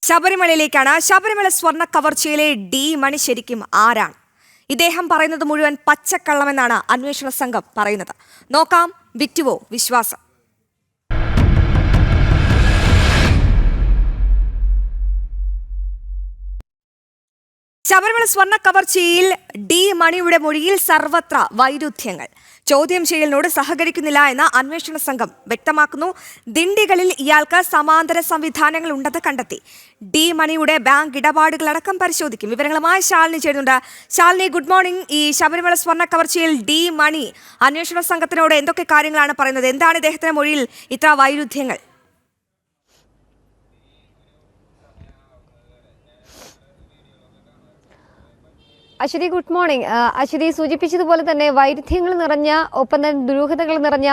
ശബരിമലയിലേക്കാണ്. ശബരിമല സ്വർണ്ണ കവർച്ചയിലെ ഡി മണി ശരിക്കും ആരാണ്? ഇദ്ദേഹം പറയുന്നത് മുഴുവൻ പച്ചക്കള്ളമെന്നാണ് അന്വേഷണ സംഘം പറയുന്നത്. നോക്കാം, വിറ്റുവോ വിശ്വാസം? ശബരിമല സ്വർണ്ണ കവർച്ചയിൽ ഡി മണിയുടെ മൊഴിയിൽ സർവത്ര വൈരുദ്ധ്യങ്ങൾ. ചോദ്യം ചെയ്യലിനോട് സഹകരിക്കുന്നില്ല എന്ന് അന്വേഷണ സംഘം വ്യക്തമാക്കുന്നു. ദിണ്ടികളിൽ ഇയാൾക്ക് സമാന്തര സംവിധാനങ്ങൾ ഉണ്ടെന്ന് കണ്ടെത്തി. ഡി മണിയുടെ ബാങ്ക് ഇടപാടുകളടക്കം പരിശോധിക്കും. വിവരങ്ങളുമായി ശാലിനി ചേരുന്നുണ്ട്. Shalini, good morning. ഈ ശബരിമല സ്വർണ്ണ കവർച്ചയിൽ ഡി മണി അന്വേഷണ സംഘത്തിനോട് എന്തൊക്കെ കാര്യങ്ങളാണ് പറയുന്നത്? എന്താണ് ഇദ്ദേഹത്തിന്റെ മൊഴിയിൽ ഇത്ര വൈരുദ്ധ്യങ്ങൾ? Aswathy, good morning. അശ്വതി സൂചിപ്പിച്ചതുപോലെ തന്നെ വൈരുദ്ധ്യങ്ങൾ നിറഞ്ഞ, ഒപ്പം തന്നെ ദുരൂഹതകൾ നിറഞ്ഞ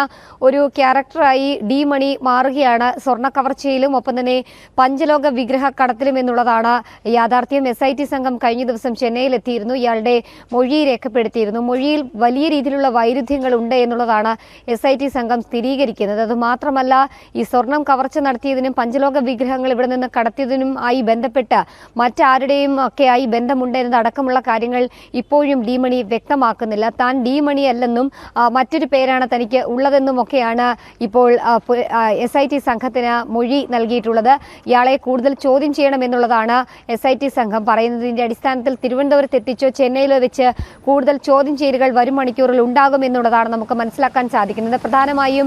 ഒരു ക്യാരക്ടറായി ഡി മണി മാറുകയാണ് സ്വർണ്ണ കവർച്ചയിലും ഒപ്പം തന്നെ പഞ്ചലോക വിഗ്രഹ കടത്തിലും എന്നുള്ളതാണ് യാഥാർത്ഥ്യം. SIT സംഘം കഴിഞ്ഞ ദിവസം ചെന്നൈയിലെത്തിയിരുന്നു. ഇയാളുടെ മൊഴി രേഖപ്പെടുത്തിയിരുന്നു. മൊഴിയിൽ വലിയ രീതിയിലുള്ള വൈരുദ്ധ്യങ്ങൾ ഉണ്ട് എന്നുള്ളതാണ് SIT സംഘം സ്ഥിരീകരിക്കുന്നത്. അതുമാത്രമല്ല, ഈ സ്വർണം കവർച്ച നടത്തിയതിനും പഞ്ചലോക വിഗ്രഹങ്ങൾ ഇവിടെ നിന്ന് കടത്തിയതിനും ആയി ബന്ധപ്പെട്ട് മറ്റാരുടെയും ഒക്കെയായി ബന്ധമുണ്ട് എന്നതടക്കമുള്ള കാര്യങ്ങൾ ഇപ്പോഴും ഡി മണി വ്യക്തമാക്കുന്നില്ല. താൻ ഡി മണി അല്ലെന്നും മറ്റൊരു പേരാണ് തനിക്ക് ഉള്ളതെന്നും ഒക്കെയാണ് ഇപ്പോൾ SIT സംഘത്തിന് മൊഴി നൽകിയിട്ടുള്ളത്. ഇയാളെ കൂടുതൽ ചോദ്യം ചെയ്യണമെന്നുള്ളതാണ് SIT സംഘം പറയുന്നതിന്റെ അടിസ്ഥാനത്തിൽ തിരുവനന്തപുരത്ത് എത്തിച്ചോ ചെന്നൈയിലോ വെച്ച് കൂടുതൽ ചോദ്യം ചെയ്യലുകൾ വരും മണിക്കൂറിൽ ഉണ്ടാകുമെന്നുള്ളതാണ് നമുക്ക് മനസ്സിലാക്കാൻ സാധിക്കുന്നത്. പ്രധാനമായും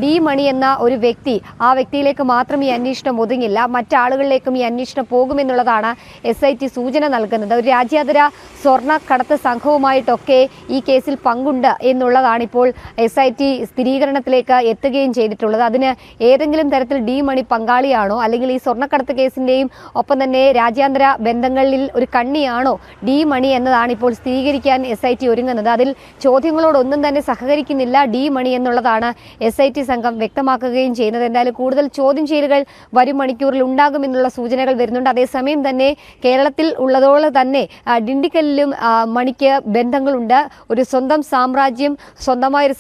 ഡി മണി എന്ന ഒരു വ്യക്തി, ആ വ്യക്തിയിലേക്ക് മാത്രം ഈ അന്വേഷണം ഒതുങ്ങില്ല, മറ്റാളുകളിലേക്കും ഈ അന്വേഷണം പോകുമെന്നുള്ളതാണ് SIT സൂചന നൽകുന്നത്. ഒരു രാജ്യാന്തര സ്വർണ്ണ കടത്ത് സംഘവുമായിട്ടൊക്കെ ഈ കേസിൽ പങ്കുണ്ട് എന്നുള്ളതാണ് ഇപ്പോൾ SIT സ്ഥിരീകരണത്തിലേക്ക് എത്തുകയും ചെയ്തിട്ടുള്ളത്. അതിന് ഏതെങ്കിലും തരത്തിൽ ഡി മണി പങ്കാളിയാണോ, അല്ലെങ്കിൽ ഈ സ്വർണ്ണക്കടത്ത് കേസിന്റെയും ഒപ്പം തന്നെ രാജ്യാന്തര ബന്ധങ്ങളിൽ ഒരു കണ്ണിയാണോ ഡി മണി എന്നതാണ് ഇപ്പോൾ സ്ഥിരീകരിക്കാൻ SIT ഒരുങ്ങുന്നത്. അതിൽ ചോദ്യങ്ങളോടൊന്നും തന്നെ സഹകരിക്കുന്നില്ല ഡി മണി എന്നുള്ളതാണ് SIT സംഘം വ്യക്തമാക്കുകയും ചെയ്യുന്നത്. എന്തായാലും കൂടുതൽ ചോദ്യം ചെയ്യലുകൾ വരും മണിക്കൂറിൽ ഉണ്ടാകുമെന്നുള്ള സൂചനകൾ വരുന്നുണ്ട്. അതേസമയം തന്നെ കേരളത്തിൽ ഉള്ളതോടെ തന്നെ ഡിണ്ടിക്കലിലും മണിക്ക് ബന്ധങ്ങളുണ്ട്. ഒരു സ്വന്തം സാമ്രാജ്യം, സ്വന്തമായൊരു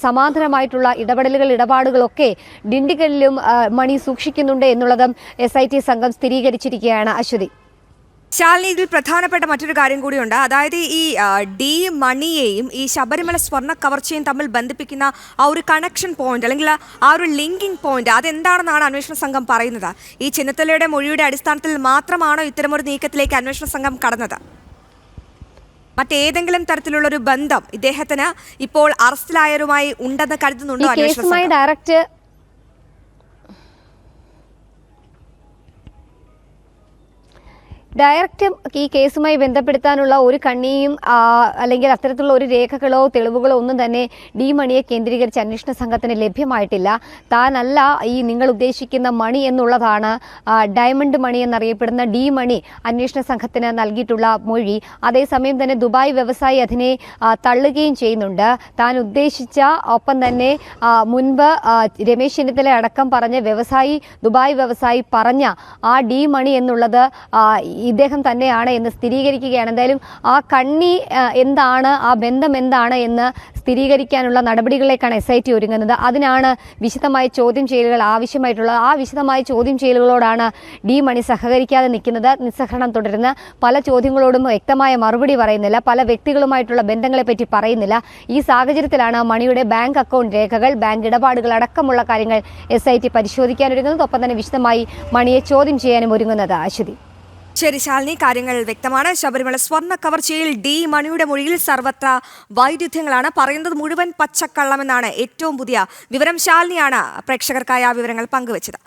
സമാന്തരമായിട്ടുള്ള ഇടപാടുകളൊക്കെ ഡിണ്ടിക്കലിലും മണി സൂക്ഷിക്കുന്നുണ്ട് എന്നുള്ളതും SIT സംഘം സ്ഥിരീകരിച്ചിരിക്കുകയാണ്. അശ്വതി, ശാലിനി, ഇതിൽ പ്രധാനപ്പെട്ട മറ്റൊരു കാര്യം കൂടിയുണ്ട്. അതായത് ഈ ഡി മണിയെയും ഈ ശബരിമല സ്വർണ്ണ കവർച്ചയും തമ്മിൽ ബന്ധിപ്പിക്കുന്ന ആ ഒരു കണക്ഷൻ പോയിന്റ്, അല്ലെങ്കിൽ ആ ഒരു ലിങ്കിങ് പോയിന്റ്, അതെന്താണെന്നാണ് അന്വേഷണ സംഘം പറയുന്നത്. ഈ ചെന്നിത്തലയുടെ മൊഴിയുടെ അടിസ്ഥാനത്തിൽ മാത്രമാണോ ഇത്തരമൊരു നീക്കത്തിലേക്ക് അന്വേഷണ സംഘം കടന്നത്? മറ്റേതെങ്കിലും തരത്തിലുള്ള ഒരു ബന്ധം ഇദ്ദേഹത്തിന് ഇപ്പോൾ അറസ്റ്റിലായവരുമായി ഉണ്ടെന്ന് കരുതുന്നുണ്ടോ അന്വേഷണ സംഘം? ഡയറക്റ്റ് ഈ കേസുമായി ബന്ധപ്പെടുത്താനുള്ള ഒരു കണ്ണിയും അല്ലെങ്കിൽ അത്തരത്തിലുള്ള ഒരു രേഖകളോ തെളിവുകളോ ഒന്നും തന്നെ ഡി മണിയെ കേന്ദ്രീകരിച്ച് അന്വേഷണ സംഘത്തിന് ലഭ്യമായിട്ടില്ല. താനല്ല ഈ നിങ്ങൾ ഉദ്ദേശിക്കുന്ന മണി എന്നുള്ളതാണ് ഡയമണ്ട് മണി എന്നറിയപ്പെടുന്ന ഡി മണി അന്വേഷണ സംഘത്തിന് നൽകിയിട്ടുള്ള മൊഴി. അതേസമയം തന്നെ ദുബായ് വ്യവസായി അതിനെ തള്ളുകയും ചെയ്യുന്നുണ്ട്. താൻ ഉദ്ദേശിച്ച, ഒപ്പം തന്നെ മുൻപ് രമേശ് ചെന്നിത്തല അടക്കം പറഞ്ഞ ദുബായ് വ്യവസായി പറഞ്ഞ ആ ഡി മണി എന്നുള്ളത് ഇദ്ദേഹം തന്നെയാണ് എന്ന് സ്ഥിരീകരിക്കുകയാണ്. എന്തായാലും ആ കണ്ണി എന്താണ്, ആ ബന്ധം എന്താണ് എന്ന് സ്ഥിരീകരിക്കാനുള്ള നടപടികളിലേക്കാണ് SIT ഒരുങ്ങുന്നത്. അതിനാണ് വിശദമായ ചോദ്യം ചെയ്യലുകൾ ആവശ്യമായിട്ടുള്ളത്. ആ വിശദമായ ചോദ്യം ചെയ്യലുകളോടാണ് ഡി മണി സഹകരിക്കാതെ നിൽക്കുന്നത്. നിസ്സഹകരണം തുടരുന്ന പല ചോദ്യങ്ങളോടും വ്യക്തമായ മറുപടി പറയുന്നില്ല, പല വ്യക്തികളുമായിട്ടുള്ള ബന്ധങ്ങളെപ്പറ്റി പറയുന്നില്ല. ഈ സാഹചര്യത്തിലാണ് മണിയുടെ ബാങ്ക് അക്കൗണ്ട് രേഖകൾ, ബാങ്ക് ഇടപാടുകൾ അടക്കമുള്ള കാര്യങ്ങൾ SIT പരിശോധിക്കാനൊരുങ്ങുന്നത്. ഒപ്പം തന്നെ വിശദമായി മണിയെ ചോദ്യം ചെയ്യാനും ഒരുങ്ങുന്നത്. അശ്വതി, ശരി ശാലിനി, കാര്യങ്ങൾ വ്യക്തമാണ്. ശബരിമല സ്വർണ്ണ കവർച്ചയിൽ ഡി മണിയുടെ മൊഴിയിൽ സർവത്ര വൈരുദ്ധ്യങ്ങളാണ്. പറയുന്നത് മുഴുവൻ പച്ചക്കള്ളമെന്നാണ് ഏറ്റവും പുതിയ വിവരം. ശാലിനിയാണ് പ്രേക്ഷകർക്കായി ആ വിവരങ്ങൾ പങ്കുവച്ചത്.